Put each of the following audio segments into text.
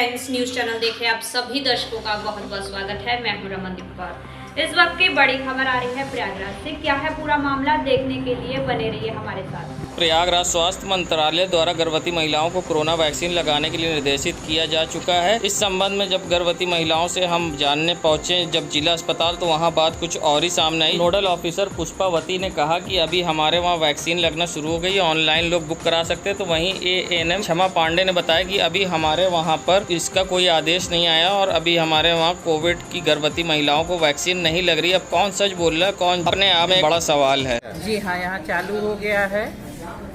Times news channel देख रहे आप सभी दर्शकों का बहुत बहुत स्वागत है। मैं हूं रमनदीप कौर। इस वक्त की बड़ी खबर आ रही है प्रयागराज से। क्या है पूरा मामला, देखने के लिए बने रहिए हमारे साथ। प्रयागराज स्वास्थ्य मंत्रालय द्वारा गर्भवती महिलाओं को कोरोना वैक्सीन लगाने के लिए निर्देशित किया जा चुका है। इस संबंध में जब गर्भवती महिलाओं से हम जानने पहुंचे जब जिला अस्पताल, तो वहां बात कुछ और ही सामने आई। नोडल ऑफिसर पुष्पावती ने कहा कि अभी हमारे वहां वैक्सीन लगना शुरू हो गई है, ऑनलाइन लोग बुक करा सकते हैं। तो वहीं ANM क्षमा पांडे ने बताया कि अभी हमारे वहाँ पर इसका कोई आदेश नहीं आया और अभी हमारे वहाँ कोविड की गर्भवती महिलाओं को वैक्सीन नहीं लग रही। अब कौन सच बोल रहा है, कौन, अपने आप में बड़ा सवाल है। जी हाँ, यहाँ चालू हो गया है।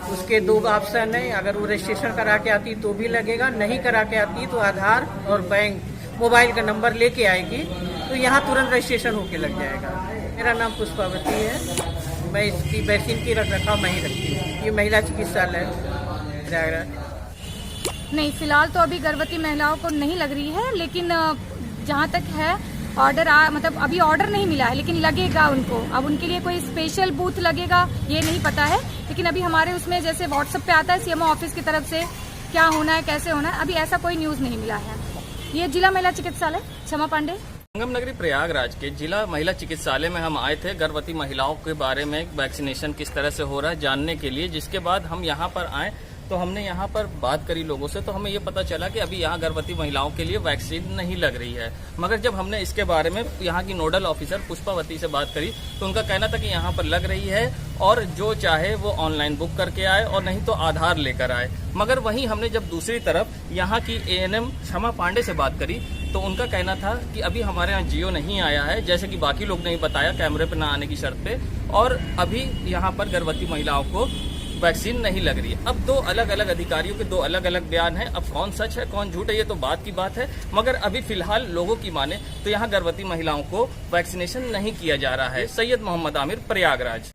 उसके दो ऑप्शन है, अगर वो रजिस्ट्रेशन करा के आती तो भी लगेगा, नहीं करा के आती तो आधार और बैंक मोबाइल का नंबर लेके आएगी तो यहाँ तुरंत रजिस्ट्रेशन होके लग जाएगा। मेरा नाम पुष्पावती है, मैं इसकी वैक्सीन की रखरखाव मैं ही रखती हूँ। ये महिला चिकित्सालय प्रयागराज। नहीं, फिलहाल तो अभी गर्भवती महिलाओं को नहीं लग रही है, लेकिन जहाँ तक है ऑर्डर मतलब अभी ऑर्डर नहीं मिला है, लेकिन लगेगा उनको। अब उनके लिए कोई स्पेशल बूथ लगेगा ये नहीं पता है, लेकिन अभी हमारे उसमें जैसे व्हाट्सएप पे आता है CMO ऑफिस की तरफ से क्या होना है, कैसे होना है, अभी ऐसा कोई न्यूज नहीं मिला है। ये जिला महिला चिकित्सालय क्षमा पांडे संगम नगरी प्रयागराज के जिला महिला चिकित्सालय में हम आए थे गर्भवती महिलाओं के बारे में वैक्सीनेशन किस तरह से हो रहा है जानने के लिए। जिसके बाद हम यहाँ पर आए तो हमने यहाँ पर बात करी लोगों से, तो हमें ये पता चला कि अभी यहाँ गर्भवती महिलाओं के लिए वैक्सीन नहीं लग रही है। मगर जब हमने इसके बारे में यहाँ की नोडल ऑफिसर पुष्पावती से बात करी तो उनका कहना था कि यहाँ पर लग रही है और जो चाहे वो ऑनलाइन बुक करके आए और नहीं तो आधार लेकर आए। मगर वहीं हमने जब दूसरी तरफ यहाँ की ANM क्षमा पांडे से बात करी तो उनका कहना था कि अभी हमारे यहाँ जियो नहीं आया है, जैसे कि बाकी लोग ने बताया कैमरे पर न आने की शर्त पे, और अभी यहाँ पर गर्भवती महिलाओं को वैक्सीन नहीं लग रही है। अब दो अलग अलग अधिकारियों के दो अलग अलग बयान हैं। अब कौन सच है कौन झूठ है ये तो बात की बात है, मगर अभी फिलहाल लोगों की माने तो यहाँ गर्भवती महिलाओं को वैक्सीनेशन नहीं किया जा रहा है। सैयद मोहम्मद आमिर, प्रयागराज।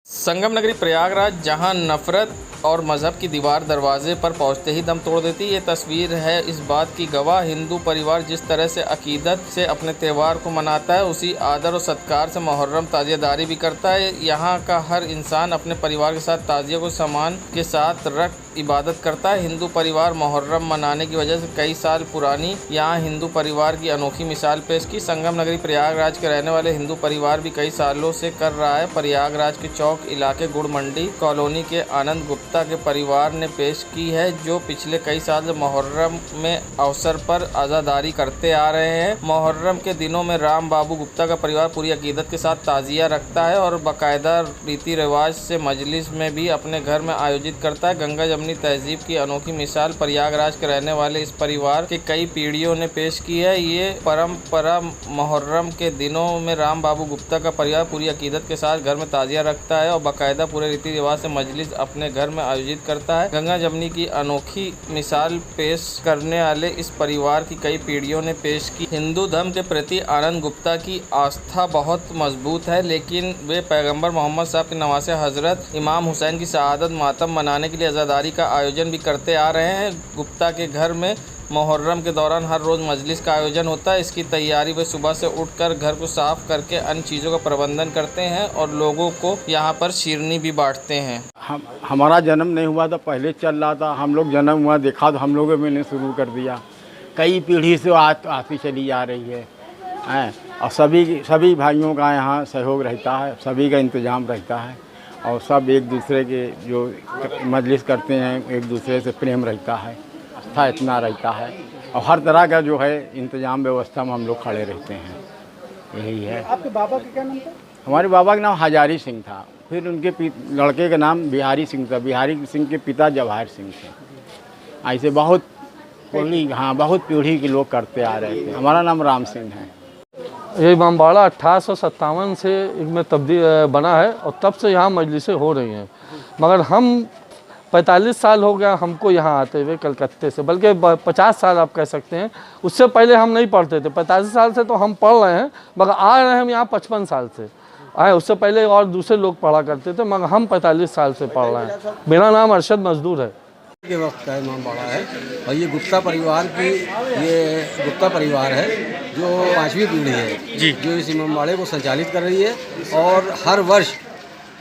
संगम नगरी प्रयागराज, जहां नफरत और मजहब की दीवार दरवाजे पर पहुंचते ही दम तोड़ देती। ये तस्वीर है इस बात की गवाह। हिंदू परिवार जिस तरह से अकीदत से अपने त्यौहार को मनाता है, उसी आदर और सत्कार से मुहर्रम ताजियादारी भी करता है। यहाँ का हर इंसान अपने परिवार के साथ ताजिया को सामान के साथ रख इबादत करता है। हिंदू परिवार मुहर्रम मनाने की वजह से कई साल पुरानी यहाँ हिंदू परिवार की अनोखी मिसाल पेश की। संगम नगरी प्रयागराज के रहने वाले हिंदू परिवार भी कई सालों से कर रहा है। प्रयागराज के चौक इलाके गुड़ मंडी कॉलोनी के आनंद गुप्ता के परिवार ने पेश की है, जो पिछले कई साल से मुहर्रम में अवसर पर आज़ादारी करते आ रहे हैं। मुहर्रम के दिनों में राम बाबू गुप्ता का परिवार पूरी अकीदत के साथ ताजिया रखता है और बाकायदा रीति रिवाज से मजलिस में भी अपने घर में आयोजित करता है। गंगा जमनी तहजीब की अनोखी मिसाल प्रयागराज के रहने वाले इस परिवार के कई पीढ़ियों ने पेश की है। ये परंपरा मुहर्रम के दिनों में राम बाबू गुप्ता का परिवार पूरी अकीदत के साथ घर में ताजिया रखता है और बाकायदा पूरे रीति रिवाज से मजलिस अपने घर में आयोजित करता है। गंगा जमनी की अनोखी मिसाल पेश करने वाले इस परिवार की कई पीढ़ियों ने पेश की। हिंदू धर्म के प्रति आनंद गुप्ता की आस्था बहुत मजबूत है, लेकिन वे पैगंबर मोहम्मद साहब के नवासे हजरत इमाम हुसैन की शहादत मातम मनाने के लिए आज़ादारी का आयोजन भी करते आ रहे हैं। गुप्ता के घर में मुहर्रम के दौरान हर रोज़ मजलिस का आयोजन होता है। इसकी तैयारी वे सुबह से उठकर घर को साफ करके अन्य चीज़ों का प्रबंधन करते हैं और लोगों को यहाँ पर शीरनी भी बांटते हैं। हमारा जन्म नहीं हुआ था, पहले चल रहा था। हम लोग जन्म हुआ देखा तो हम लोगों ने शुरू कर दिया। कई पीढ़ी से आती चली आ रही है और सभी भाइयों का यहाँ सहयोग रहता है, सभी का इंतज़ाम रहता है और सब एक दूसरे के जो मजलिस करते हैं एक दूसरे से प्रेम रहता है, आस्था इतना रहता है और हर तरह का जो है इंतज़ाम व्यवस्था में हम लोग खड़े रहते हैं। यही है। आपके बाबा का क्या नाम था? हमारे बाबा का नाम हजारी सिंह था, फिर उनके लड़के का नाम बिहारी सिंह था। बिहारी सिंह के पिता जवाहर सिंह थे। ऐसे बहुत पीढ़ी के लोग करते आ रहे थे। हमारा नाम राम सिंह है। ये इमामबाड़ा 1857 से में तब्दील बना है और तब से यहाँ मजलिसें हो रही हैं। मगर हम 45 साल हो गया हमको यहाँ आते हुए कलकत्ते से, बल्कि 50 साल आप कह सकते हैं। उससे पहले हम नहीं पढ़ते थे। 45 साल से तो हम पढ़ रहे हैं, मगर आ रहे हैं हम यहाँ 55 साल से आए। उससे पहले और दूसरे लोग पढ़ा करते थे, मगर हम 45 साल से पढ़ रहे हैं। मेरा नाम अरशद मजदूर है। के वक्त का इमामबाड़ा है और ये गुप्ता परिवार है जो 5वीं पीढ़ी है जी, जो इस इमामबाड़े को संचालित कर रही है। और हर वर्ष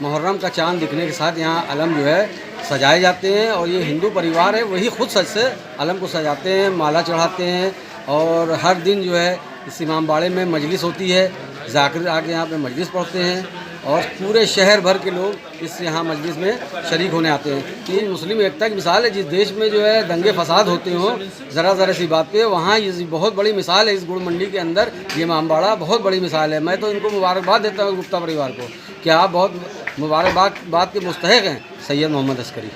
मुहर्रम का चांद दिखने के साथ यहाँ अलम जो है सजाए जाते हैं और ये हिंदू परिवार है वही खुद सज से अलम को सजाते हैं, माला चढ़ाते हैं और हर दिन जो है इस इमाम बाड़े में मजलिस होती है। ज़ाकिर आके यहाँ पे मजलिस पढ़ते हैं और पूरे शहर भर के लोग इस यहाँ मजलिस में शरीक होने आते हैं। ये मुस्लिम एकता की मिसाल है। जिस देश में जो है दंगे फसाद होते हों ज़रा सी बात पे, वहाँ ये बहुत बड़ी मिसाल है। इस गुड़ मंडी के अंदर ये इमामबाड़ा बहुत बड़ी मिसाल है। मैं तो इनको मुबारकबाद देता हूँ गुप्ता परिवार को कि आप बहुत मुबारकबाद के मुस्तहिक हैं सैयद मोहम्मद अस्करी।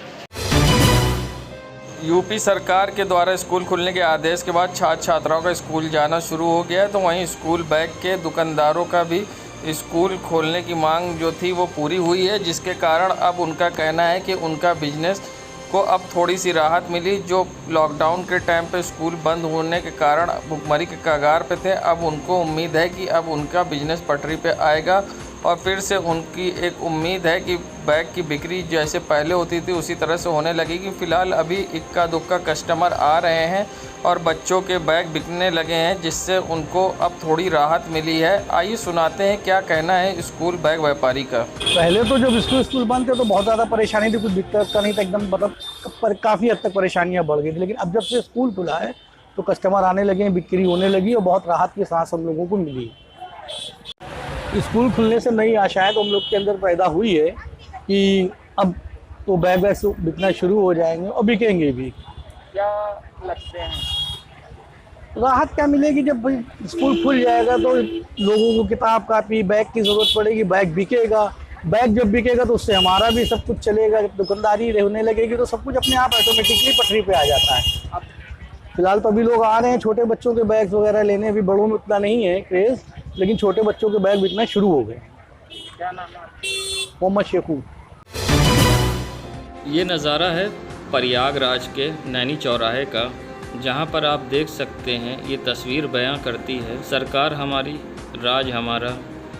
यूपी सरकार के द्वारा स्कूल खुलने के आदेश के बाद छात्र छात्राओं का स्कूल जाना शुरू हो गया है, तो वहीं स्कूल बैग के दुकानदारों का भी स्कूल खोलने की मांग जो थी वो पूरी हुई है, जिसके कारण अब उनका कहना है कि उनका बिजनेस को अब थोड़ी सी राहत मिली। जो लॉकडाउन के टाइम पे स्कूल बंद होने के कारण भुखमरी के कगार पे थे, अब उनको उम्मीद है कि अब उनका बिजनेस पटरी पे आएगा और फिर से उनकी एक उम्मीद है कि बैग की बिक्री जैसे पहले होती थी उसी तरह से होने लगेगी। फ़िलहाल अभी इक्का दुक्का कस्टमर आ रहे हैं और बच्चों के बैग बिकने लगे हैं, जिससे उनको अब थोड़ी राहत मिली है। आइए सुनाते हैं क्या कहना है स्कूल बैग व्यापारी का। पहले तो जब स्कूल बंद थे तो बहुत ज़्यादा परेशानी थी, कुछ दिक्कत का नहीं था, एकदम मतलब काफ़ी हद तक परेशानियाँ बढ़ गई थी। लेकिन अब जब से स्कूल खुला है तो कस्टमर आने लगे, बिक्री होने लगी और बहुत राहत की सांस हम लोगों को मिली। स्कूल खुलने से नई आशाएं तो हम लोग के अंदर पैदा हुई है कि अब तो बैग बिकना शुरू हो जाएंगे और बिकेंगे भी। क्या लगते हैं राहत क्या मिलेगी? जब भाई स्कूल खुल जाएगा तो लोगों को किताब कापी बैग की ज़रूरत पड़ेगी, बैग बिकेगा। बैग जब बिकेगा तो उससे हमारा भी सब कुछ चलेगा। जब दुकानदारी होने लगेगी तो सब कुछ अपने आप ऑटोमेटिकली पटरी पे आ जाता है। फिलहाल तो अभी लोग आ रहे हैं छोटे बच्चों के बैग वगैरह लेने, अभी बड़ों में उतना नहीं है क्रेज़, लेकिन छोटे बच्चों के बैग बिकना शुरू हो गए। क्या नाम है? मोहम्मद शेखू। ये नज़ारा है प्रयागराज के नैनी चौराहे का, जहाँ पर आप देख सकते हैं ये तस्वीर बयां करती है सरकार हमारी राज हमारा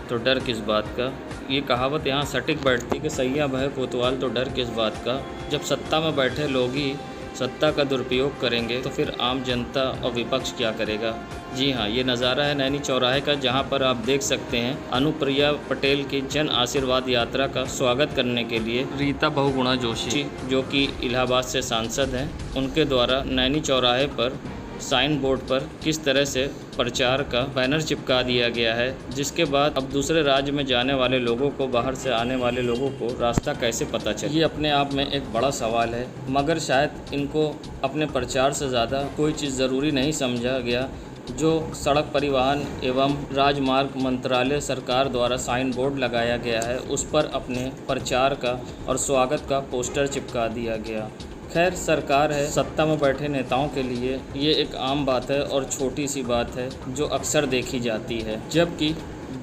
तो डर किस बात का। ये कहावत यहाँ सटीक बैठती कि सैया भय कोतवाल तो डर किस बात का। जब सत्ता में बैठे लोग ही सत्ता का दुरुपयोग करेंगे तो फिर आम जनता और विपक्ष क्या करेगा। जी हाँ, ये नज़ारा है नैनी चौराहे का, जहाँ पर आप देख सकते हैं अनुप्रिया पटेल की जन आशीर्वाद यात्रा का स्वागत करने के लिए रीता बहुगुणा जोशी जो कि इलाहाबाद से सांसद हैं, उनके द्वारा नैनी चौराहे पर साइन बोर्ड पर किस तरह से प्रचार का बैनर चिपका दिया गया है, जिसके बाद अब दूसरे राज्य में जाने वाले लोगों को, बाहर से आने वाले लोगों को रास्ता कैसे पता चले। ये अपने आप में एक बड़ा सवाल है, मगर शायद इनको अपने प्रचार से ज़्यादा कोई चीज़ ज़रूरी नहीं समझा गया। जो सड़क परिवहन एवं राजमार्ग मंत्रालय सरकार द्वारा साइन बोर्ड लगाया गया है, उस पर अपने प्रचार का और स्वागत का पोस्टर चिपका दिया गया। खैर, सरकार है, सत्ता में बैठे नेताओं के लिए ये एक आम बात है और छोटी सी बात है जो अक्सर देखी जाती है, जबकि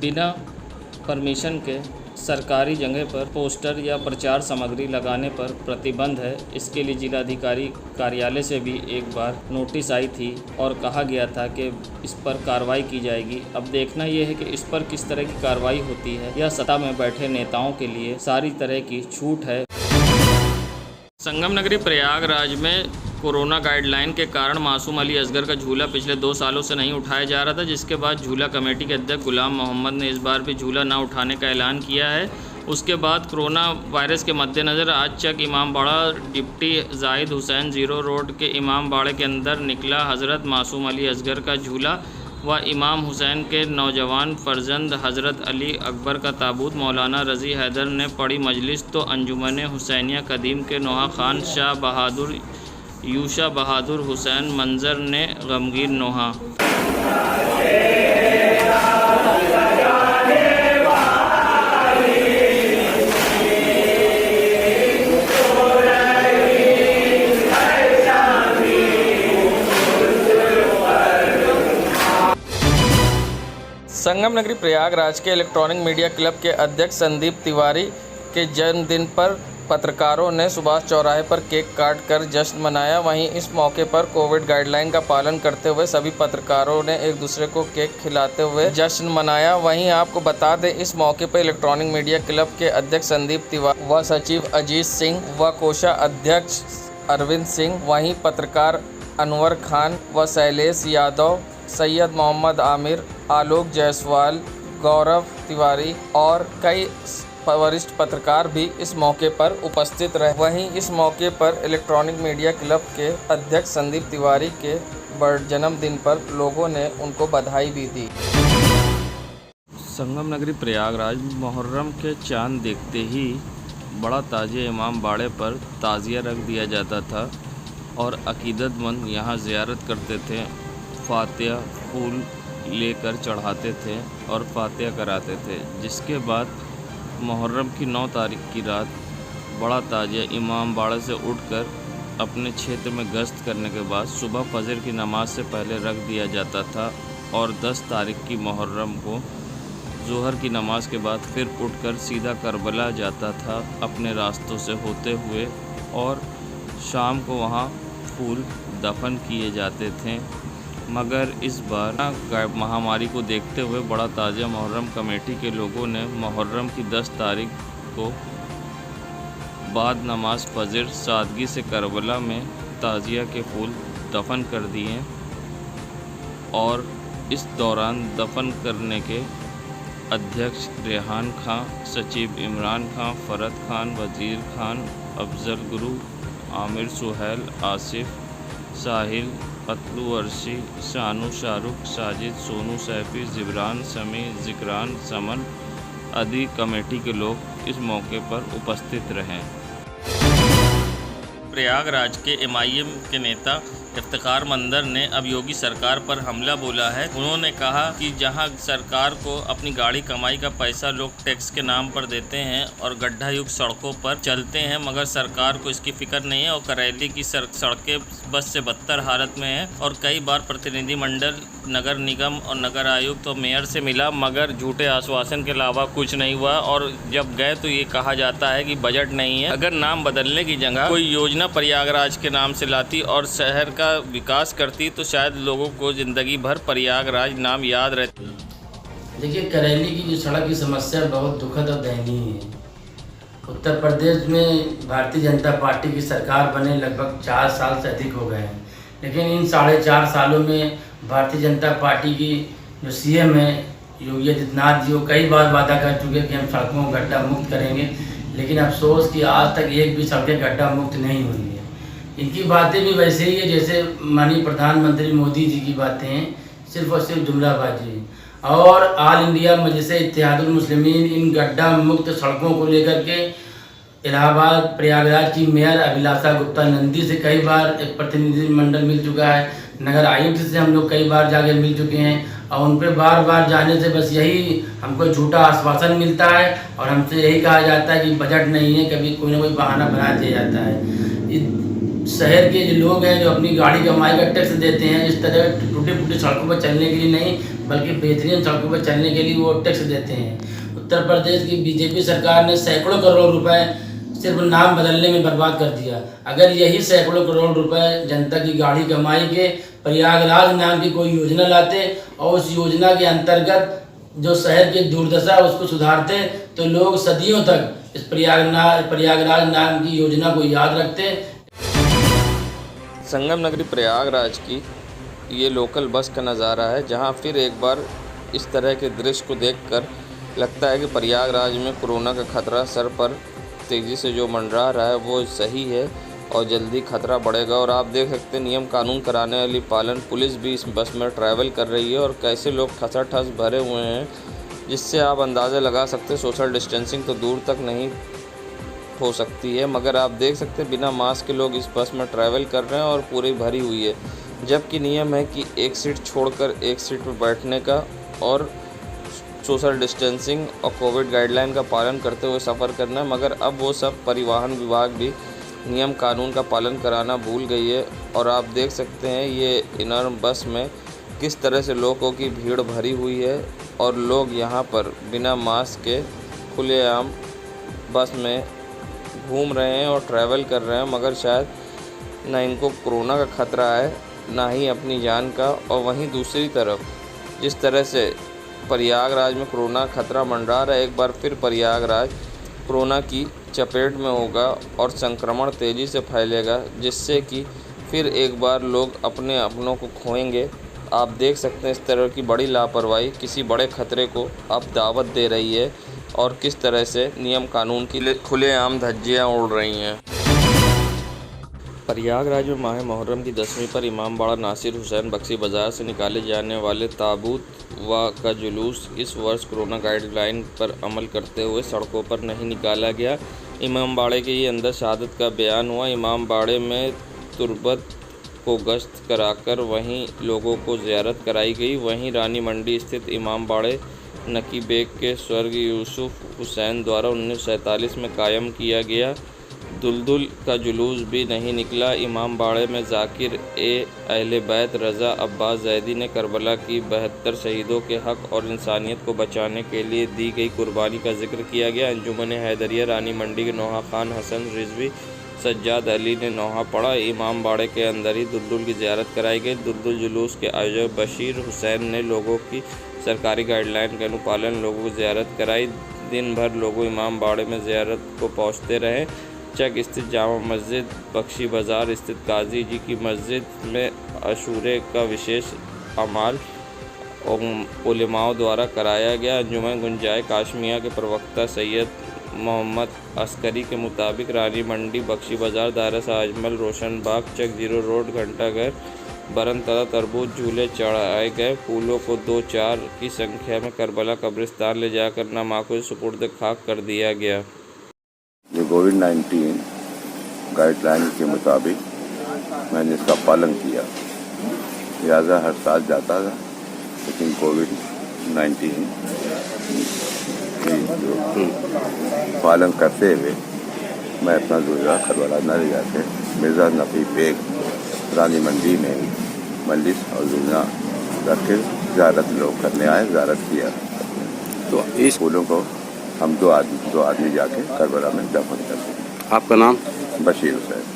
बिना परमिशन के सरकारी जगह पर पोस्टर या प्रचार सामग्री लगाने पर प्रतिबंध है। इसके लिए जिलाधिकारी कार्यालय से भी एक बार नोटिस आई थी और कहा गया था कि इस पर कार्रवाई की जाएगी। अब देखना यह है कि इस पर किस तरह की कार्रवाई होती है या सत्ता में बैठे नेताओं के लिए सारी तरह की छूट है। संगम नगरी प्रयागराज में कोरोना गाइडलाइन के कारण मासूम अली असगर का झूला पिछले 2 सालों से नहीं उठाया जा रहा था, जिसके बाद झूला कमेटी के अध्यक्ष गुलाम मोहम्मद ने इस बार भी झूला न उठाने का ऐलान किया है। उसके बाद कोरोना वायरस के मद्देनज़र आज चक इमामबाड़ा डिप्टी जाहिद हुसैन 0 रोड के इमामबाड़े के अंदर निकला हज़रत मासूम अली असगर का झूला व इमाम हुसैन के नौजवान फर्जंद हज़रत अली अकबर का ताबूत। मौलाना रज़ी हैदर ने पढ़ी मजलिस तो अंजुमन हुसैनिया कदीम के नोहा खान शाह बहादुर यूशा बहादुर हुसैन मंजर ने गमगीन नोहा। संगम नगरी प्रयागराज के इलेक्ट्रॉनिक मीडिया क्लब के अध्यक्ष संदीप तिवारी के जन्मदिन पर पत्रकारों ने सुभाष चौराहे पर केक काट कर जश्न मनाया। वहीं इस मौके पर कोविड गाइडलाइन का पालन करते हुए सभी पत्रकारों ने एक दूसरे को केक खिलाते हुए जश्न मनाया। वहीं आपको बता दें, इस मौके पर इलेक्ट्रॉनिक मीडिया क्लब के अध्यक्ष संदीप तिवारी व सचिव अजीत सिंह व कोषाध्यक्ष अरविंद सिंह, वहीं पत्रकार अनवर खान व शैलेश यादव, सैयद मोहम्मद आमिर, आलोक जायसवाल, गौरव तिवारी और कई वरिष्ठ पत्रकार भी इस मौके पर उपस्थित रहे। वहीं इस मौके पर इलेक्ट्रॉनिक मीडिया क्लब के अध्यक्ष संदीप तिवारी के जन्मदिन पर लोगों ने उनको बधाई भी दी। संगम नगरी प्रयागराज मुहर्रम के चांद देखते ही बड़ा ताजिया इमाम बाड़े पर ताजिया रख दिया जाता था और अकीदतमंद यहाँ ज़ियारत करते थे, फातिहा फूल लेकर चढ़ाते थे और फातिहा कराते थे। जिसके बाद मुहर्रम की 9 तारीख की रात बड़ा ताजिया इमाम बाड़ा से उठकर अपने क्षेत्र में गश्त करने के बाद सुबह फजर की नमाज से पहले रख दिया जाता था और 10 तारीख की मुहर्रम को ज़ोहर की नमाज के बाद फिर उठकर सीधा करबला जाता था अपने रास्तों से होते हुए और शाम को वहाँ फूल दफन किए जाते थे। मगर इस बार महामारी को देखते हुए बड़ा ताजिया मुहर्रम कमेटी के लोगों ने मुहर्रम की 10 तारीख को बाद नमाज फजर सादगी से करबला में ताजिया के फूल दफन कर दिए और इस दौरान दफन करने के अध्यक्ष रेहान खां, सचिव इमरान खां, फरद खान, वजीर खान, अफजल गुरु, आमिर सुहैल, आसिफ, साहिल, अतलू अर्शी, शानू शाहरुख, साजिद, सोनू सैफी, जिब्रान, समी, जिक्रान, समन आदि कमेटी के लोग इस मौके पर उपस्थित रहे। प्रयागराज के एमआईएम के नेता इफ्तिखार मंदर ने अब योगी सरकार पर हमला बोला है। उन्होंने कहा कि जहां सरकार को अपनी गाड़ी कमाई का पैसा लोग टैक्स के नाम पर देते हैं और गड्ढा युक्त सड़कों पर चलते हैं, मगर सरकार को इसकी फिक्र नहीं है और करेली की सड़कें बस से बदतर हालत में है। और कई बार प्रतिनिधिमंडल नगर निगम और नगर आयुक्त और मेयर से मिला, मगर झूठे आश्वासन के अलावा कुछ नहीं हुआ और जब गए तो ये कहा जाता है कि बजट नहीं है। अगर नाम बदलने की जगह कोई योजना प्रयागराज के नाम से लाती और शहर का विकास करती तो शायद लोगों को ज़िंदगी भर प्रयागराज नाम याद रहती। देखिए, करेली की जो सड़क की समस्या बहुत दुखद और दयनीय है। उत्तर प्रदेश में भारतीय जनता पार्टी की सरकार बने लगभग 4 साल से अधिक हो गए हैं, लेकिन इन 4.5 सालों में भारतीय जनता पार्टी की जो सीएम है योगी आदित्यनाथ जी, वो कई बार वादा कर चुके कि हम सड़कों को गड्ढा मुक्त करेंगे, लेकिन अफसोस कि आज तक एक भी सड़कें गड्ढा मुक्त नहीं हुई है। इनकी बातें भी वैसे ही है जैसे माननीय प्रधानमंत्री मोदी जी की बातें हैं, सिर्फ और सिर्फ जुमलाबाजी। और ऑल इंडिया मजलिस इत्तेहादुल मुस्लिमीन इन गड्ढा मुक्त सड़कों को लेकर के इलाहाबाद प्रयागराज की मेयर अभिलाषा गुप्ता नंदी से कई बार एक प्रतिनिधिमंडल मिल चुका है, नगर आयुक्त से हम लोग कई बार जाके मिल चुके हैं और उन पर बार बार जाने से बस यही हमको झूठा आश्वासन मिलता है और हमसे यही कहा जाता है कि बजट नहीं है, कभी कोई ना कोई बहाना बना दिया जाता है। शहर के जो लोग हैं जो अपनी गाड़ी कमाई का टैक्स देते हैं, इस तरह टूटी फूटी सड़कों पर चलने के लिए नहीं बल्कि बेहतरीन सड़कों पर चलने के लिए वो टैक्स देते हैं। उत्तर प्रदेश की बीजेपी सरकार ने सैकड़ों करोड़ रुपए सिर्फ नाम बदलने में बर्बाद कर दिया। अगर यही सैकड़ों करोड़ रुपए जनता की गाड़ी कमाई के प्रयागराज नाम की कोई योजना लाते और उस योजना के अंतर्गत जो शहर की दुर्दशा उसको सुधारते तो लोग सदियों तक इस प्रयागराज नाम की योजना को याद रखते। संगम नगरी प्रयागराज की ये लोकल बस का नज़ारा है, जहां फिर एक बार इस तरह के दृश्य को देखकर लगता है कि प्रयागराज में कोरोना का खतरा सर पर तेज़ी से जो मंडरा रहा है वो सही है और जल्दी खतरा बढ़ेगा। और आप देख सकते हैं नियम कानून कराने वाली पालन पुलिस भी इस बस में ट्रैवल कर रही है और कैसे लोग ठसाठस भरे हुए हैं, जिससे आप अंदाज़ा लगा सकते हैं सोशल डिस्टेंसिंग तो दूर तक नहीं हो सकती है, मगर आप देख सकते हैं बिना मास्क के लोग इस बस में ट्रैवल कर रहे हैं और पूरी भरी हुई है। जबकि नियम है कि एक सीट छोड़कर एक सीट पर बैठने का और सोशल डिस्टेंसिंग और कोविड गाइडलाइन का पालन करते हुए सफ़र करना है, मगर अब वो सब परिवहन विभाग भी नियम कानून का पालन कराना भूल गई है। और आप देख सकते हैं ये इनर बस में किस तरह से लोगों की भीड़ भरी हुई है और लोग यहाँ पर बिना मास्क के खुलेआम बस में घूम रहे हैं और ट्रैवल कर रहे हैं, मगर शायद ना इनको कोरोना का खतरा है ना ही अपनी जान का। और वहीं दूसरी तरफ जिस तरह से प्रयागराज में कोरोना खतरा मंडरा रहा है, एक बार फिर प्रयागराज कोरोना की चपेट में होगा और संक्रमण तेज़ी से फैलेगा, जिससे कि फिर एक बार लोग अपने अपनों को खोएंगे। आप देख सकते हैं इस तरह की बड़ी लापरवाही किसी बड़े खतरे को अब दावत दे रही है और किस तरह से नियम कानून की खुलेआम धज्जियां उड़ रही हैं। प्रयागराज में माह मुहर्रम की 10वीं पर इमामबाड़ा नासिर हुसैन बख्शी बाज़ार से निकाले जाने वाले ताबूत का जुलूस इस वर्ष कोरोना गाइडलाइन पर अमल करते हुए सड़कों पर नहीं निकाला गया। इमामबाड़े के ही अंदर शहादत का बयान हुआ। इमामबाड़े में तुरबत को गश्त कराकर वहीं लोगों को ज़ियारत कराई गई। वहीं रानी मंडी स्थित इमामबाड़े नकी बेग के स्वर्गीय यूसुफ हुसैन द्वारा 1947 में कायम किया गया दुलदुल का जुलूस भी नहीं निकला। इमामबाड़े में ज़ाकिर अहले बैत रज़ा अब्बास जैदी ने करबला की 72 शहीदों के हक़ और इंसानियत को बचाने के लिए दी गई कुर्बानी का जिक्र किया गया। अंजुमन हैदरिया रानी मंडी के नोहा खान हसन रिजवी सज्जाद अली ने नोहा पढ़ा। इमामबाड़े के अंदर ही दुलदुल की ज़ियारत कराई गई। दुलदुल जुलूस के आयोजक बशीर हुसैन ने लोगों की सरकारी गाइडलाइन के अनुपालन लोगों को ज़ियारत कराई। दिन भर लोग इमामबाड़े में ज़ियारत को पहुँचते रहे। चक स्थित जामा मस्जिद, बख्शी बाज़ार स्थित काजी जी की मस्जिद में अशूरे का विशेष अमाल उलेमाओं द्वारा कराया गया। अंजुमन गुंजाए काशमिया के प्रवक्ता सैयद मोहम्मद अस्करी के मुताबिक रानी मंडी, बख्शी बाज़ार, दारसा अजमल, रोशन बाग, चक जीरो रोड, घंटाघर, बरन तला, तरबूज झूले चढ़ाए गए। फूलों को 2-4 की संख्या में करबला कब्रिस्तान ले जाकर नामाकुल सुपुर्द खाक कर दिया गया। ये कोविड-19 गाइडलाइन के मुताबिक मैंने इसका पालन किया। लिहाजा हर साल जाता था, लेकिन कोविड-19 जो पालन करते हुए मैं अपना गुजरा करबला न ले जाके मिर्ज़ा नफ़ी बेग रानी मंडी में मजलिस और जुलना रख के ज़ियारत लोग करने आए, ज़ियारत किया। तो इस फूलों को हम दो आदमी जाके करबला में दफन करते हैं। आपका नाम? बशीर हुसैन।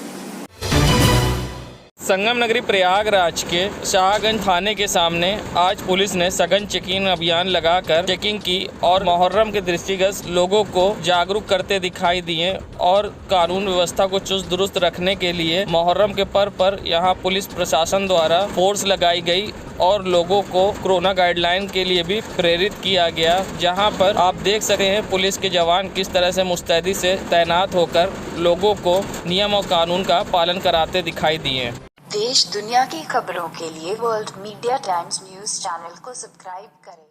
संगम नगरी प्रयागराज के शाहगंज थाने के सामने आज पुलिस ने सघन चेकिंग अभियान लगाकर चेकिंग की और मुहर्रम के दृष्टिगत लोगों को जागरूक करते दिखाई दिए और कानून व्यवस्था को चुस्त दुरुस्त रखने के लिए मुहर्रम के पर्व पर यहां पुलिस प्रशासन द्वारा फोर्स लगाई गई और लोगों को कोरोना गाइडलाइन के लिए भी प्रेरित किया गया। जहां पर आप देख सकते हैं पुलिस के जवान किस तरह से मुस्तैदी से तैनात होकर लोगों को नियम और कानून का पालन कराते दिखाई दिए। देश दुनिया की खबरों के लिए world media times news channel को सब्सक्राइब करें।